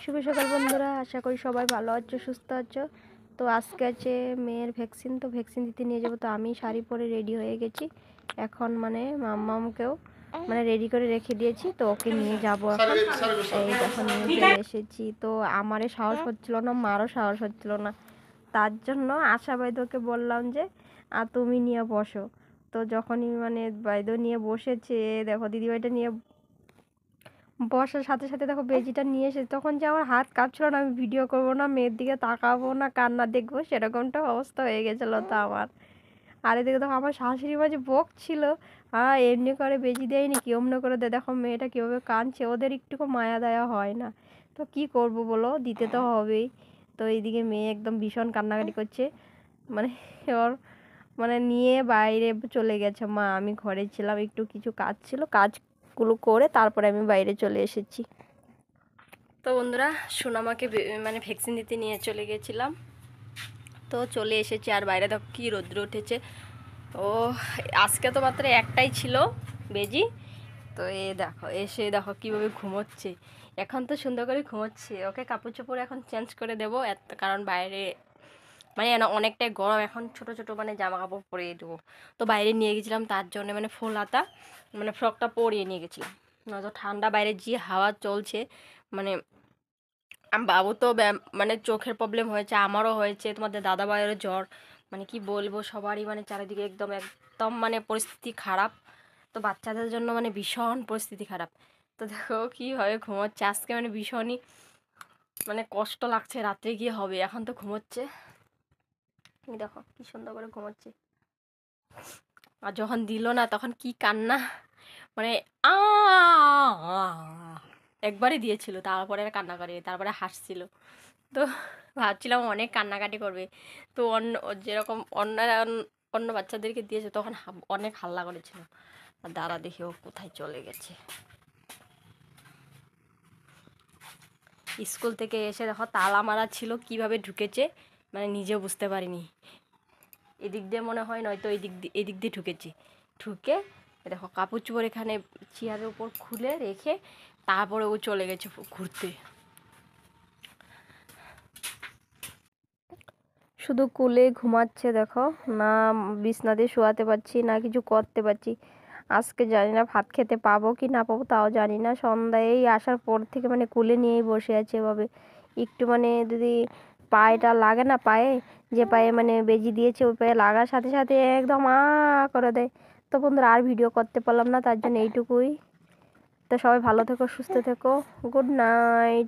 শুভ সকাল বন্ধুরা, আশা করি সবাই ভালো আছো, সুস্থ আছো। তো আজকে আছে মেয়ের ভ্যাকসিন, তো ভ্যাকসিন দিতে নিয়ে যাবো। তো আমি শাড়ি পরে রেডি হয়ে গেছি। এখন মানে মাম্মামকেও মানে রেডি করে রেখে দিয়েছি, তো ওকে নিয়ে যাবো এখন। এই যখন নিয়ে চলে এসেছি, তো আমারও সাহস হচ্ছিল না, মারও সাহস হচ্ছিল না। তার জন্য আশা বাইদকে বললাম যে তুমি নিয়ে বসো। তো যখনই মানে বাইদ নিয়ে বসেছে, দেখো দিদিভাইটা নিয়ে বসার সাথে সাথে দেখো বেজিটা নিয়ে এসে তখন যে আমার হাত কাঁপছিল না, আমি ভিডিও করবো না, মেয়ের দিকে তাকাবো না, কান্না দেখবো, সেরকমটা অবস্থা হয়ে গেছিলো তো আমার। আর এদিকে দেখো আমার শাশুড়ি মাঝে বক ছিল, এমনি করে বেজি দেয়নি কি অমনি করে দে, দেখো মেয়েটা কীভাবে কাঁদছে, ওদের একটুকু মায়া দয়া হয় না। তো কি করব বলো, দিতে তো হবেই। তো এইদিকে মেয়ে একদম ভীষণ কান্নাকাটি করছে, মানে ওর মানে নিয়ে বাইরে চলে গেছে। মা আমি ঘরে ছিলাম, একটু কিছু কাজ ছিল, কাজগুলো করে তারপরে আমি বাইরে চলে এসেছি। তো বন্ধুরা, সোনামাকে মানে ভ্যাকসিন দিতে নিয়ে চলে গেছিলাম, তো চলে এসেছি। আর বাইরে দেখো কী রৌদ্র উঠেছে। ও আজকে তো মাত্র একটাই ছিল বেজি। তো দেখো এসে দেখো কীভাবে ঘুমোচ্ছে। এখন তো সুন্দর করে ঘুমোচ্ছে। ওকে কাপড় চোপড় এখন চেঞ্জ করে দেবো, কারণ বাইরে মানে অনেকটাই গরম, এখন ছোট ছোট মানে জামা কাপড় পরিয়ে দেবো। তো বাইরে নিয়ে গেছিলাম, তার জন্য মানে ফুল হাতা মানে ফ্রকটা পরিয়ে নিয়ে গেছিলাম। নয়তো ঠান্ডা, বাইরে যে হাওয়া চলছে, মানে বাবু তো মানে চোখের প্রবলেম হয়েছে, আমারও হয়েছে, তোমাদের দাদা ভাইয়েরও জ্বর, মানে কি বলবো, সবারই মানে চারিদিকে একদম একদম মানে পরিস্থিতি খারাপ। তো বাচ্চাদের জন্য মানে ভীষণ পরিস্থিতি খারাপ। তো দেখো কীভাবে ঘুমোচ্ছে আজকে, মানে ভীষণই মানে কষ্ট লাগছে, রাত্রে গিয়ে হবে। এখন তো ঘুমোচ্ছে, দেখো কি সুন্দর করে ঘুমোচ্ছে। আর যখন দিল না তখন কি কান্না, মানে আ একবারই দিয়েছিল, তারপরে আর কান্না করে, তারপরে হাসছিল। তো ভাবছিলাম অনেক কান্নাকাটি করবে। তো যেরকম অন্য বাচ্চাদেরকে দিয়েছে তখন অনেক হাল্লা করেছিল। আর দাঁড়া দেখে ও কোথায় চলে গেছে। স্কুল থেকে এসে দেখো তালা মারা ছিল, কিভাবে ঢুকেছে মানে নিজেও বুঝতে পারিনি। এদিক দিয়ে মনে হয়, নয়তো এদিক দিয়ে ঢুকেছি। ঢুকে দেখো কাপড় চোপড় এখানে চেয়ারের উপর খুলে রেখে তারপরে ও চলে গেছে ঘুরতে। শুধু কোলে ঘুমাচ্ছে দেখো, না বিছনাতে শোয়াতে পারছি, না কিছু করতে পারছি। আজকে জানি না ভাত খেতে পাবো কি না পাবো তাও জানি না। সন্ধ্যায় আসার পর থেকে মানে কোলে নিয়েই বসে আছে এভাবে। একটু মানে যদি পায়েটা লাগে না, পায়ে যে পায়ে মানে বেজি দিয়েছে ওই পায়ে লাগার সাথে সাথে একদম করে দেয়। তো বন্ধুরা আর ভিডিও করতে পারলাম না, তার জন্য এইটুকুই। তো সবাই ভালো থেকো, সুস্থ থেকো, গুড নাইট।